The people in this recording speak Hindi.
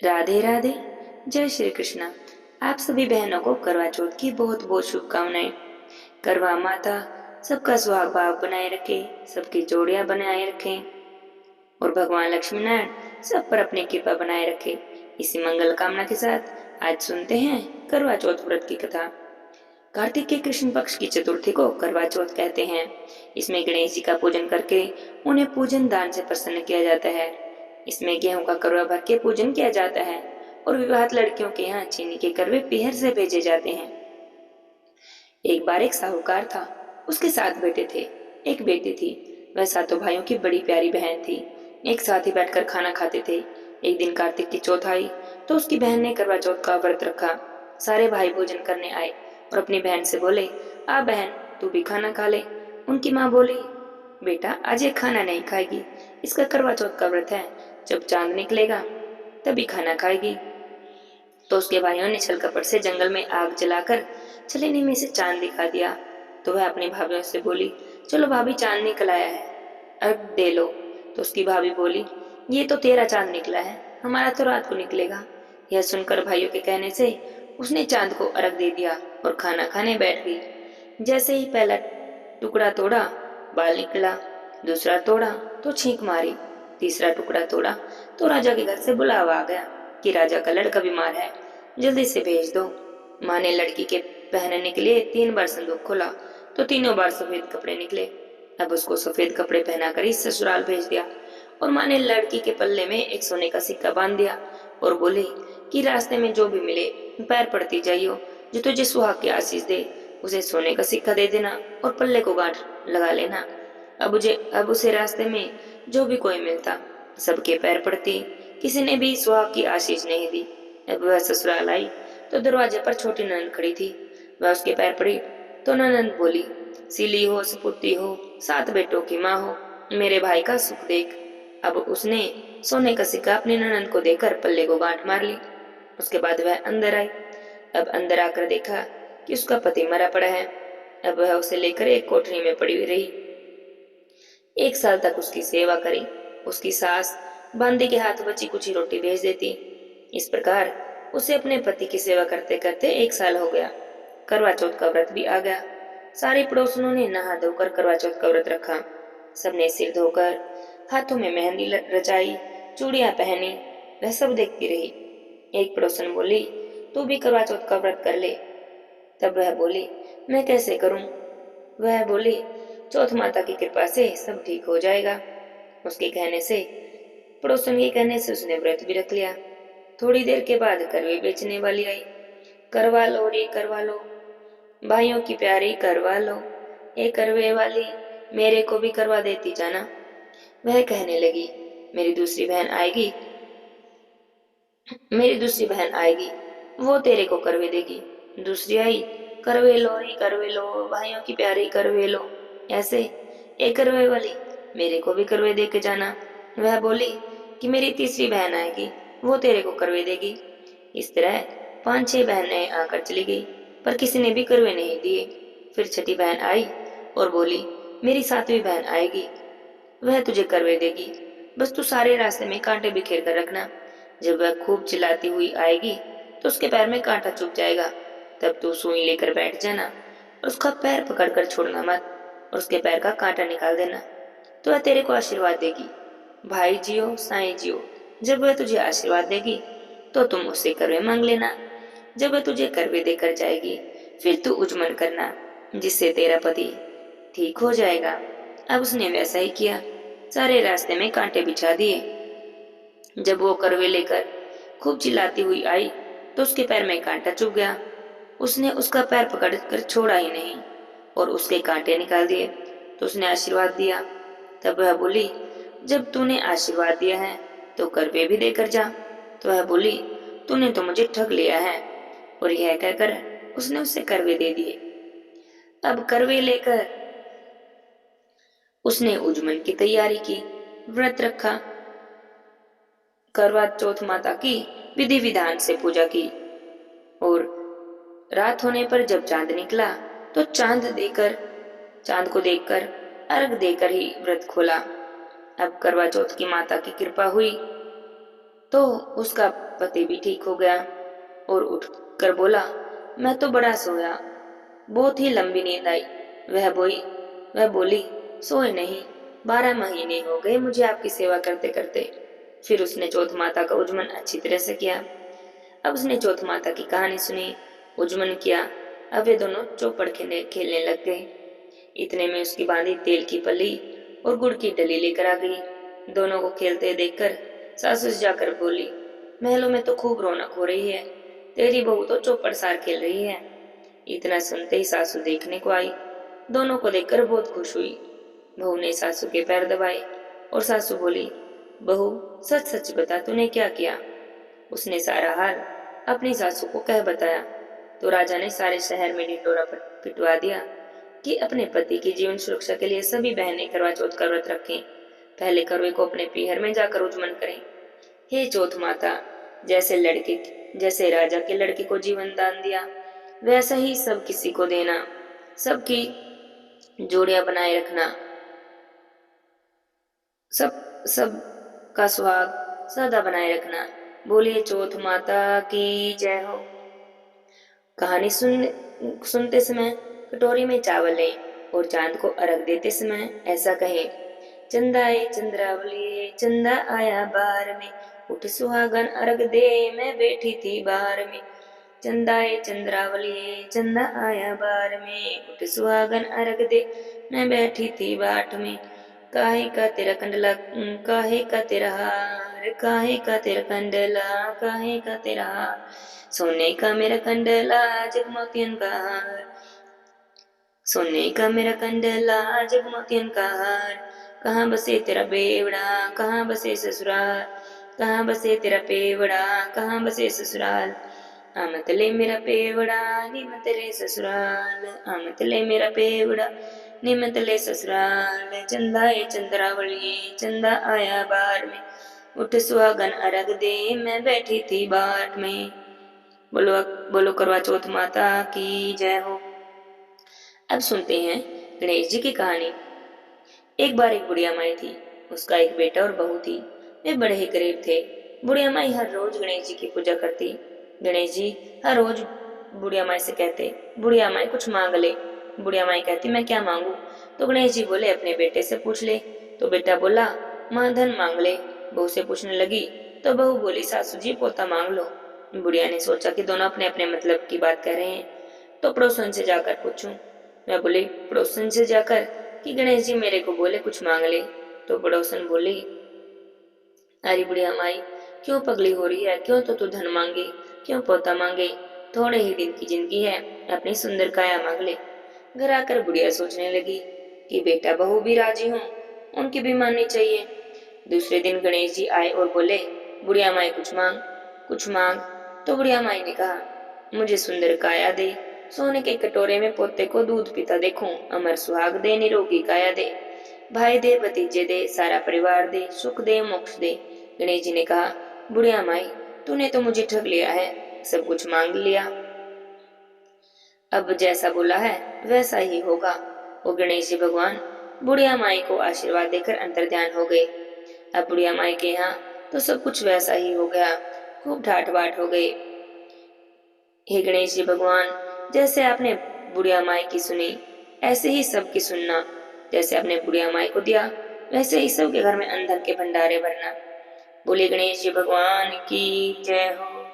राधे राधे। जय श्री कृष्णा। आप सभी बहनों को करवा चौथ की बहुत बहुत शुभकामनाएं। करवा माता सबका सुहाग भाव बनाए रखे, सबकी जोड़ियां बनाए रखें और भगवान लक्ष्मी नारायण सब पर अपनी कृपा बनाए रखे। इसी मंगल कामना के साथ आज सुनते हैं करवा चौथ व्रत की कथा। कार्तिक के कृष्ण पक्ष की चतुर्थी को करवा चौथ कहते हैं। इसमें गणेश जी का पूजन करके उन्हें पूजन दान से प्रसन्न किया जाता है। इसमें गेहूं का करवा भर के पूजन किया जाता है और विवाहित लड़कियों के यहाँ चीनी के करवे पीहर से भेजे जाते हैं। एक बार एक साहूकार था, उसके 7 बेटे थे, एक बेटी थी। वह सातों भाइयों की बड़ी प्यारी बहन थी। एक साथ ही बैठकर खाना खाते थे। एक दिन कार्तिक की चौथ आई तो उसकी बहन ने करवा चौथ का व्रत रखा। सारे भाई भोजन करने आए और अपनी बहन से बोले, आ बहन, तू भी खाना खा ले। उनकी माँ बोली, बेटा आज ये खाना नहीं खाएगी, इसका करवा चौथ का व्रत है, जब चांद निकलेगा तभी खाना खाएगी। तो उसके भाइयों ने छल कपट से जंगल में आग जलाकर छलेनी में से चांद दिखा दिया। तो वह अपनी भाभीयों से बोली, चलो भाभी, चांद निकल आया है, अर्घ दे लो। तो उसकी भाभी बोली, ये तो तेरा चांद निकला है, हमारा तो रात को निकलेगा। यह सुनकर भाइयों के कहने से उसने चांद को अर्घ दे दिया और खाना खाने बैठ गई। जैसे ही पहला टुकड़ा तोड़ा, बाल निकला, दूसरा तोड़ा तो छींक मारी, तीसरा टुकड़ा तोड़ा तो राजा के घर से बुलावा आ गया कि राजा का लड़का बीमार है, जल्दी से भेज दो। माँ ने लड़की के पहनने के लिए 3 बार संदूक खोला तो तीनों बार सफेद कपड़े निकले। अब उसको सफेद कपड़े पहनाकर ही ससुराल भेज दिया और माँ ने लड़की के पल्ले में एक सोने का सिक्का बांध दिया और बोली कि रास्ते में जो भी मिले पैर पड़ती जाइयो, जो तुझे सुहाग की आशीष दे उसे सोने का सिक्का दे देना और पल्ले को गांठ लगा लेना। अब उसे रास्ते में जो भी कोई मिलता सबके पैर पड़ती, किसी ने भी सुहाग की आशीष नहीं दी। अब वह ससुराल आई तो दरवाजे पर छोटी ननद खड़ी थी। वह उसके पैर पड़ी तो ननद बोली, सीली हो, सपुती हो, 7 बेटों की माँ हो, मेरे भाई का सुख देख। अब उसने सोने का सिक्का अपनी ननद को देकर पल्ले को गांठ मार ली। उसके बाद वह अंदर आई। अब अंदर आकर देखा कि उसका पति मरा पड़ा है। अब वह उसे लेकर एक कोठरी में पड़ी हुई रही। 1 साल तक उसकी सेवा करी। उसकी सास बांदी के हाथ बची कुछ ही रोटी भेज देती। इस प्रकार उसे अपने पति की सेवा करते करते 1 साल हो गया। करवा चौथ का व्रत भी आ गया। सारी पड़ोसनों ने नहा धोकर करवा चौथ का व्रत रखा। सबने सिर धोकर हाथों में मेहंदी रचाई, चूड़ियां पहनी। वह सब देखती रही। एक पड़ोसन बोली, तू भी करवा चौथ का व्रत कर ले। तब वह बोली, मैं कैसे करूं? वह बोली, चौथ माता की कृपा से सब ठीक हो जाएगा। उसके कहने से, पड़ोसन के कहने से उसने व्रत भी रख लिया। थोड़ी देर के बाद करवे बेचने वाली आई। करवा लो रे करवा लो, भाइयों की प्यारी करवा लो, ए करवे वाली, मेरे को भी करवा देती जाना। वह कहने लगी, मेरी दूसरी बहन आएगी, वो तेरे को करवे देगी। दूसरी आई, करवे लो रे करवे लो, भाइयों की प्यारी करवे लो। ऐसे, एक करवे वाली, मेरे को भी करवे दे के जाना। वह बोली कि मेरी तीसरी बहन आएगी, वो तेरे को करवे देगी। इस तरह 5-6 बहनें आकर चली गई, पर किसी ने भी करवे नहीं दिए। फिर छठी बहन आई और बोली, मेरी 7वीं बहन आएगी, वह तुझे करवे देगी, बस तू सारे रास्ते में कांटे बिखेर कर रखना। जब वह खूब चिल्लाती हुई आएगी तो उसके पैर में कांटा चुभ जाएगा। तब तू सुई लेकर बैठ जाना और उसका पैर पकड़कर छोड़ना मत और उसके पैर का कांटा निकाल देना, तो वह तेरे को आशीर्वाद देगी। भाई जियो साईं जियो। जब वह तुझे आशीर्वाद देगी तो तुम उससे करवे मांग लेना। जब वह तुझे करवे देकर जाएगी फिर तू उजमन करना, जिससे तेरा पति ठीक हो जाएगा। अब उसने वैसा ही किया। सारे रास्ते में कांटे बिछा दिए। जब वो करवे लेकर खूब चिल्लाती हुई आई तो उसके पैर में कांटा चुभ गया। उसने उसका पैर पकड़कर छोड़ा ही नहीं और उसके कांटे निकाल दिए। तो उसने आशीर्वाद दिया। तब वह बोली, जब तूने आशीर्वाद दिया है तो करवे भी देकर जा। तो वह बोली, तूने तो मुझे ठग लिया है। और यह कहकर उसने उसे करवे दे दिए। अब करवे लेकर उसने उजमन की तैयारी की, व्रत रखा, करवा चौथ माता की विधि विधान से पूजा की और रात होने पर जब चांद निकला तो चांद को देखकर अर्घ देकर ही व्रत खोला। अब करवा चौथ की माता की कृपा हुई तो उसका पति भी ठीक हो गया और उठकर बोला, मैं तो बड़ा सोया, बहुत ही लंबी नींद आई। वह बोली, सोए नहीं, 12 महीने हो गए मुझे आपकी सेवा करते करते। फिर उसने चौथ माता का उज्जमन अच्छी तरह से किया। अब उसने चौथ माता की कहानी सुनी, उज्जमन किया। अब वे दोनों चौपड़ खेलने लग गए। इतने में उसकी बांधी तेल की पल्ली और गुड़ की डली लेकर आ गई। दोनों को खेलते देखकर सासू जाकर बोली, महलों में तो खूब रौनक हो रही है, तेरी बहू तो चौपड़ सार खेल रही है। इतना सुनते ही सासू देखने को आई। दोनों को देखकर बहुत खुश हुई। बहू ने सासू के पैर दबाए और सासू बोली, बहू सच सच बता तूने क्या किया। उसने सारा हाल अपनी सासू को कह बताया तो राजा ने सारे शहर में ढिंढोरा पिटवा दिया कि अपने पति की जीवन सुरक्षा के लिए सभी बहनें करवा चौथ का व्रत रखें। पहले करवे को अपने पीहर में जाकर उज्जमन करें। हे चौथ माता, जैसे राजा के लड़के को जीवन दान दिया, वैसा ही सब किसी को देना, सबकी जोड़ियां बनाए रखना, सब का सुहाग सदा बनाए रखना। बोलिए चौथ माता की जय हो। कहानी सुनते समय कटोरी में चावल लें और चांद को अर्घ देते समय ऐसा कहें, चंदा ए चंद्रावली चंदा आया बार में, उठ सुहागन अर्घ दे मैं बैठी थी बार में। चंदा ए चंद्रावली चंदा आया बार में, उठ सुहागन अर्घ दे मैं बैठी थी बाट में। काहे का तेरा कंडला, काहे का तेरा हार, काहे का तेरा कंडला, काहे का तेरा हार, सोने का मेरा कंडला जगमोतियन का हार, सोने का मेरा कंडला जगमोतियन का हार। कहाँ बसे तेरा बेवड़ा, कहाँ बसे ससुराल, कहाँ बसे तेरा पेवड़ा, कहाँ बसे ससुराल। आमत ले मेरा पेवड़ा निमत ले ससुराल, आमत ले मेरा पेवड़ा निमत ले ससुराल। चंदा ए चंद्रावली चंदा आया बार में, उठ सुहागन अर्घ दे मैं बैठी थी बाट में। बोलो बोलो करवा चौथ माता की जय हो। अब सुनते हैं गणेश जी की कहानी। एक बार एक बुढ़िया माई थी, उसका एक बेटा और बहू थी। वे बड़े ही गरीब थे। बुढ़िया माई हर रोज गणेश जी की पूजा करती। गणेश जी हर रोज बुढ़िया माई से कहते, बुढ़िया माई कुछ मांग ले। बुढ़िया माई कहती, मैं क्या मांगू। तो गणेश जी बोले, अपने बेटे से पूछ ले। तो बेटा बोला, माँ धन मांग ले। बहू से पूछने लगी तो बहू बोली, सासू जी पोता मांग लो। बुढ़िया ने सोचा कि दोनों अपने अपने मतलब की बात कर रहे हैं, तो पड़ोसन से जाकर पूछूं। मैं बोली पड़ोसन से जाकर कि गणेश जी मेरे को बोले कुछ मांग ले। तो पड़ोसन बोली, अरे बुढ़िया माई क्यों पगली हो रही है, क्यों तो तू धन मांगे, क्यों पोता मांगे, थोड़े ही दिन की जिंदगी है, अपनी सुंदर काया मांग ले। घर आकर बुढ़िया सोचने लगी कि बेटा बहू भी राजी हों, उनकी भी माननी चाहिए। दूसरे दिन गणेश जी आए और बोले, बुढ़िया माई कुछ मांग, कुछ मांग। तो बुढ़िया माई ने कहा, मुझे सुंदर काया दे, सोने के कटोरे में पोते को दूध पीता देखूं, अमर सुहाग दे, निरोगी काया दे, भाई दे, भतीजे दे, सारा परिवार दे, सुख दे, मोक्ष दे। गणेश जी ने कहा, बुढ़िया माई तूने तो मुझे ठग लिया है, सब कुछ मांग लिया, अब जैसा बोला है वैसा ही होगा। वो गणेश जी भगवान बुढ़िया माई को आशीर्वाद देकर अंतर्ध्यान हो गए। अब बुढ़िया माई के यहाँ तो सब कुछ वैसा ही हो गया, खूब ठाट बाट हो गए। हे गणेश जी भगवान, जैसे आपने बुढ़िया माई की सुनी ऐसे ही सबकी सुनना, जैसे आपने बुढ़िया माई को दिया वैसे ही सबके घर में अन्न धन के भंडारे भरना। बोले गणेश जी भगवान की जय हो।